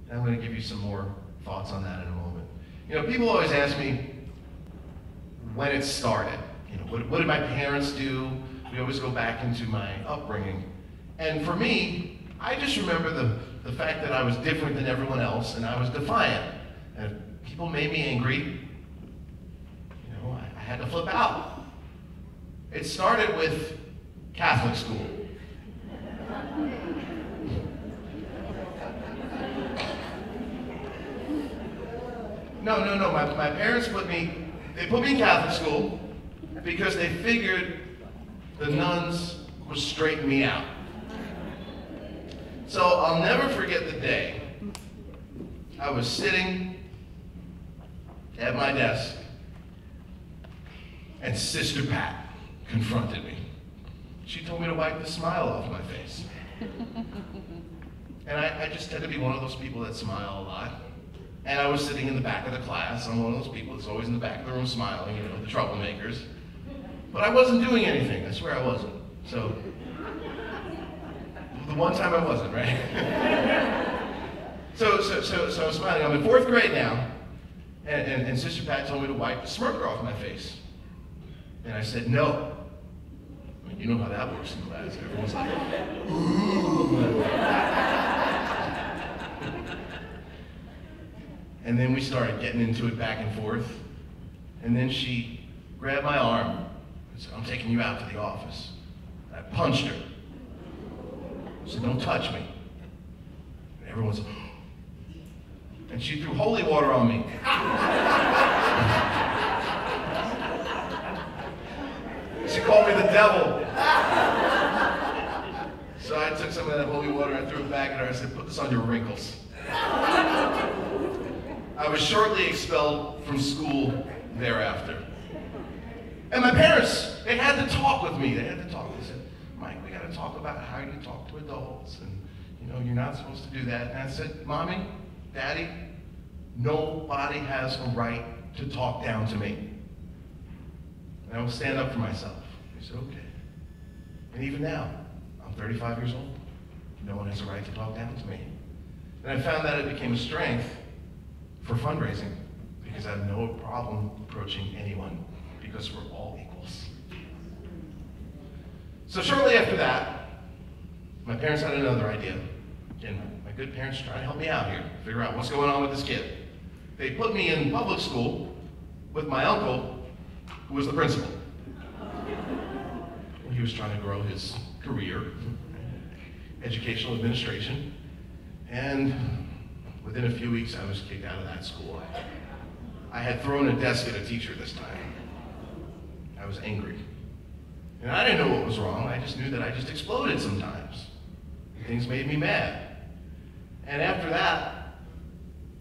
And I'm going to give you some more thoughts on that in a moment. You know, people always ask me when it started. You know, what did my parents do? We always go back into my upbringing. And for me, I just remember the fact that I was different than everyone else, and I was defiant. And if people made me angry, you know, I had to flip out. It started with Catholic school. No. My parents put me in Catholic school because they figured the nuns would straighten me out. So I'll never forget the day I was sitting at my desk and Sister Pat confronted me. She told me to wipe the smile off my face. And I just tend to be one of those people that smile a lot. And I was sitting in the back of the class. I'm one of those people that's always in the back of the room smiling, you know, the troublemakers. But I wasn't doing anything. I swear I wasn't. So, the one time I wasn't, right? So I was smiling. I'm in 4th grade now. And Sister Pat told me to wipe the smirk off my face. And I said, no. I mean, you know how that works in class. Everyone's like, ooh. And then we started getting into it back and forth. And then she grabbed my arm and said, I'm taking you out to the office. And I punched her. I said, don't touch me. And everyone's, and she threw holy water on me. She called me the devil. So I took some of that holy water and threw it back at her. I said, put this on your wrinkles. I was shortly expelled from school thereafter. And my parents, they had to talk with me. They had to talk. They said, Mike, we got to talk about how you talk to adults. And, you know, you're not supposed to do that. And I said, Mommy, Daddy, nobody has a right to talk down to me. And I will stand up for myself. They said, okay. And even now, I'm 35 years old. No one has a right to talk down to me. And I found that it became a strength for fundraising, because I have no problem approaching anyone, because we're all equals. So shortly after that, my parents had another idea. And my good parents trying to help me out here, figure out what's going on with this kid. They put me in public school with my uncle, who was the principal. He was trying to grow his career, educational administration, and within a few weeks, I was kicked out of that school. I had thrown a desk at a teacher this time. I was angry. And I didn't know what was wrong. I just knew that I just exploded sometimes. Things made me mad. And after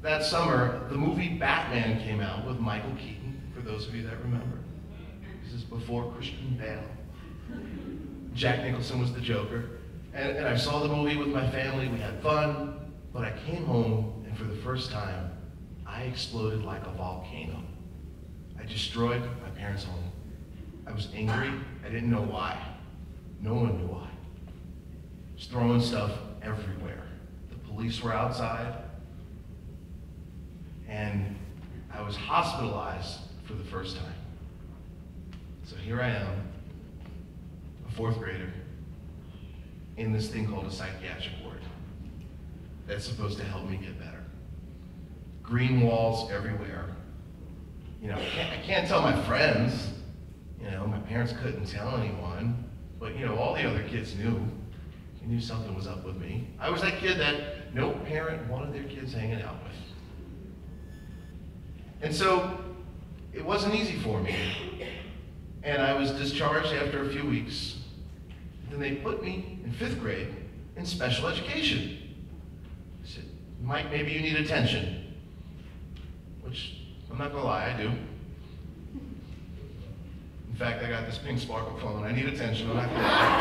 that summer, the movie Batman came out with Michael Keaton, for those of you that remember. This is before Christian Bale. Jack Nicholson was the Joker. And I saw the movie with my family. We had fun. But I came home, and for the first time, I exploded like a volcano. I destroyed my parents' home. I was angry. I didn't know why. No one knew why. I was throwing stuff everywhere. The police were outside, and I was hospitalized for the first time. So here I am, a 4th grader, in this thing called a psychiatric ward. That's supposed to help me get better. Green walls everywhere. You know, I can't tell my friends. You know, my parents couldn't tell anyone. But, you know, all the other kids knew. They knew something was up with me. I was that kid that no parent wanted their kids hanging out with. And so, it wasn't easy for me. And I was discharged after a few weeks. Then they put me in 5th grade in special education. I said, Mike, maybe you need attention. Which, I'm not gonna lie, I do. In fact, I got this pink sparkle phone. I need attention. I'm not gonna lie.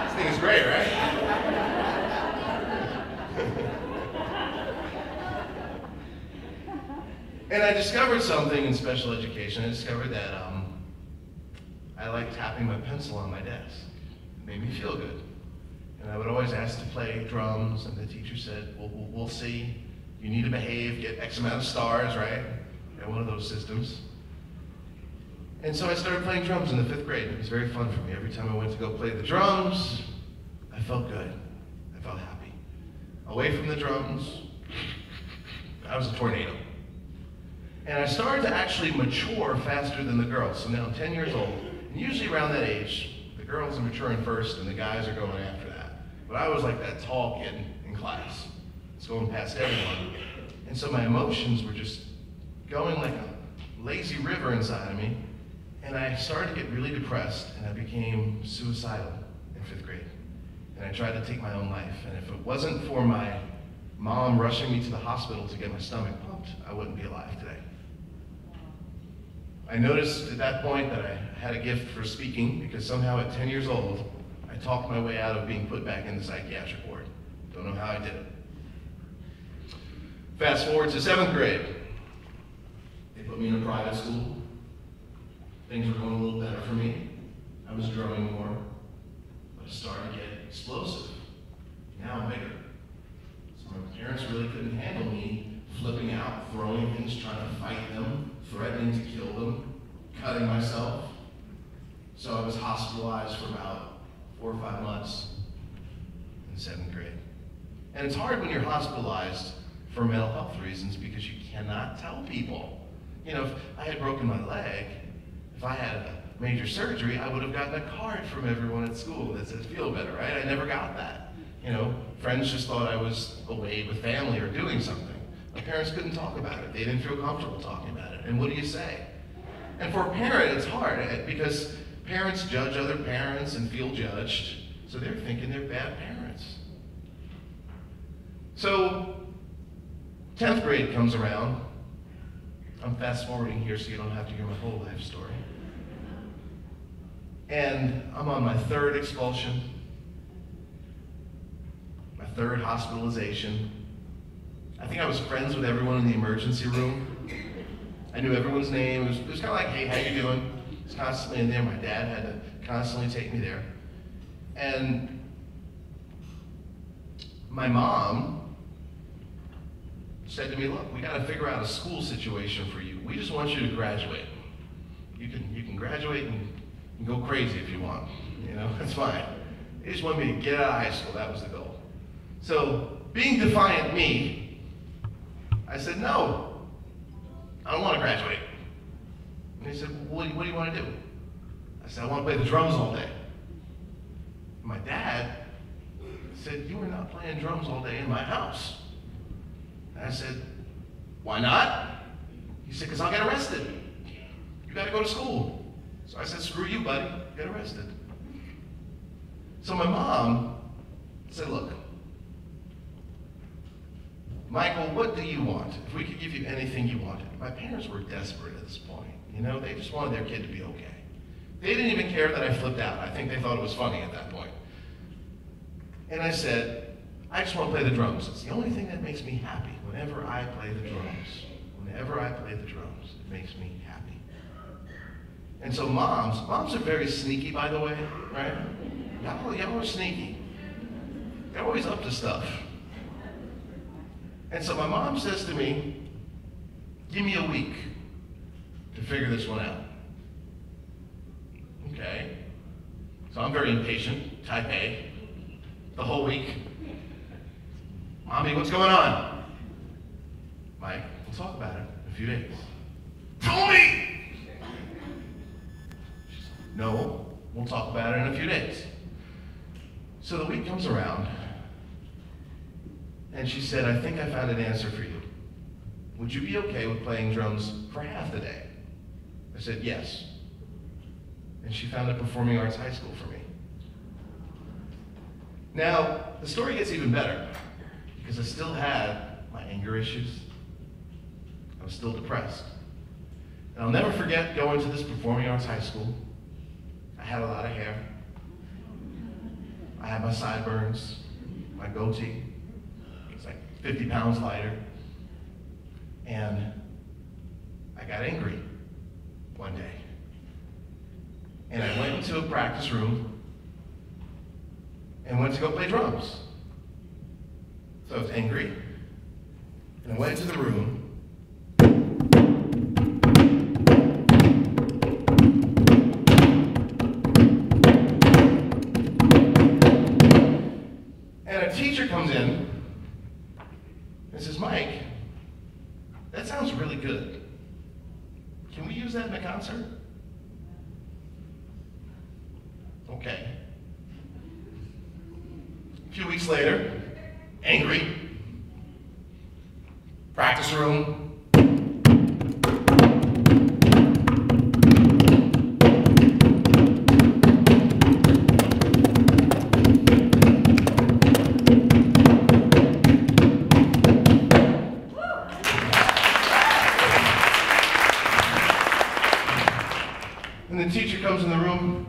This thing is great, right? And I discovered something in special education. I discovered that I like tapping my pencil on my desk. It made me feel good. And I would always ask to play drums, and the teacher said, well, we'll see. You need to behave, get X amount of stars, right? Got one of those systems. And so I started playing drums in the 5th grade. It was very fun for me. Every time I went to go play the drums, I felt good. I felt happy. Away from the drums, I was a tornado. And I started to actually mature faster than the girls. So now I'm 10 years old, and usually around that age, the girls are maturing first and the guys are going after that. But I was like that tall kid in class. It's going past everyone. And so my emotions were just going like a lazy river inside of me. And I started to get really depressed, and I became suicidal in 5th grade. And I tried to take my own life. And if it wasn't for my mom rushing me to the hospital to get my stomach pumped, I wouldn't be alive today. I noticed at that point that I had a gift for speaking, because somehow at 10 years old, I talked my way out of being put back in the psychiatric ward. Don't know how I did it. Fast forward to 7th grade. They put me in a private school. Things were going a little better for me. I was growing more, but it started to get explosive. Now I'm bigger. So my parents really couldn't handle me flipping out, throwing things, trying to fight them, threatening to kill them, cutting myself. So I was hospitalized for about 4 or 5 months in 7th grade. And it's hard when you're hospitalized for mental health reasons because you cannot tell people. You know, if I had broken my leg, if I had a major surgery, I would have gotten a card from everyone at school that says, feel better, right? I never got that. You know, friends just thought I was away with family or doing something. My parents couldn't talk about it. They didn't feel comfortable talking about it. And what do you say? And for a parent, it's hard because parents judge other parents and feel judged, so they're thinking they're bad parents. So 10th grade comes around. I'm fast forwarding here so you don't have to hear my whole life story. And I'm on my 3rd expulsion, my 3rd hospitalization. I think I was friends with everyone in the emergency room. I knew everyone's name. It was kind of like, hey, how you doing? I was constantly in there. My dad had to constantly take me there. And my mom said to me, look, we got to figure out a school situation for you. We just want you to graduate. You can graduate and go crazy if you want. You know, that's fine. They just wanted me to get out of high school. That was the goal. So, being defiant me, I said, no, I don't want to graduate. And he said, well, what do you want to do? I said, I want to play the drums all day. My dad said, you are not playing drums all day in my house. And I said, why not? He said, because I'll get arrested. You got to go to school. So I said, screw you, buddy, get arrested. So my mom said, look, Michael, what do you want? If we could give you anything you wanted. My parents were desperate at this point. You know, they just wanted their kid to be okay. They didn't even care that I flipped out. I think they thought it was funny at that point. And I said, I just want to play the drums. It's the only thing that makes me happy. Whenever I play the drums, it makes me happy. And so moms are very sneaky, by the way, right? Y'all are sneaky. They're always up to stuff. And so my mom says to me, give me a week to figure this one out. Okay. So I'm very impatient, type A, the whole week. Mommy, what's going on? Mike, we'll talk about it in a few days. Tell me! No, we'll talk about it in a few days. So the week comes around, and she said, I think I found an answer for you. Would you be okay with playing drums for half the day? I said, yes. And she found a performing arts high school for me. Now, the story gets even better, because I still had my anger issues. I was still depressed. And I'll never forget going to this performing arts high school. I had a lot of hair. I had my sideburns, my goatee. It's like 50 pounds lighter. And I got angry one day. And I went into a practice room and went to go play drums. So I was angry, and I went into the room, and a teacher comes in and says, "Mike, that sounds really good. Can we use that in a concert?" Okay. A few weeks later, angry, practice room. And the teacher comes in the room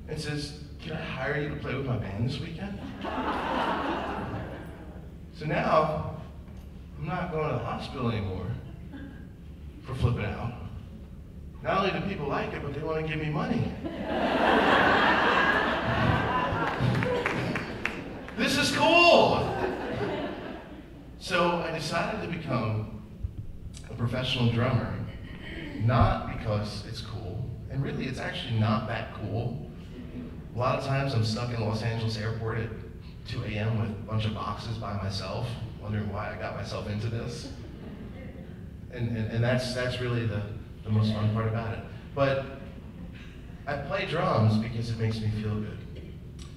and says, "Can I hire you to play with my band this weekend?" So now, I'm not going to the hospital anymore for flipping out. Not only do people like it, but they want to give me money. This is cool! So I decided to become a professional drummer, not because it's cool, and really it's actually not that cool. A lot of times I'm stuck in Los Angeles airport at 2 a.m. with a bunch of boxes by myself, wondering why I got myself into this. And that's really the most fun part about it. But I play drums because it makes me feel good.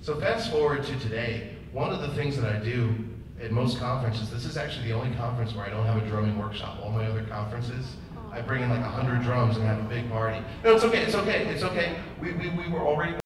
So fast forward to today, one of the things that I do at most conferences, this is actually the only conference where I don't have a drumming workshop. All my other conferences, I bring in like 100 drums and have a big party. No, it's okay, it's okay, it's okay. We were already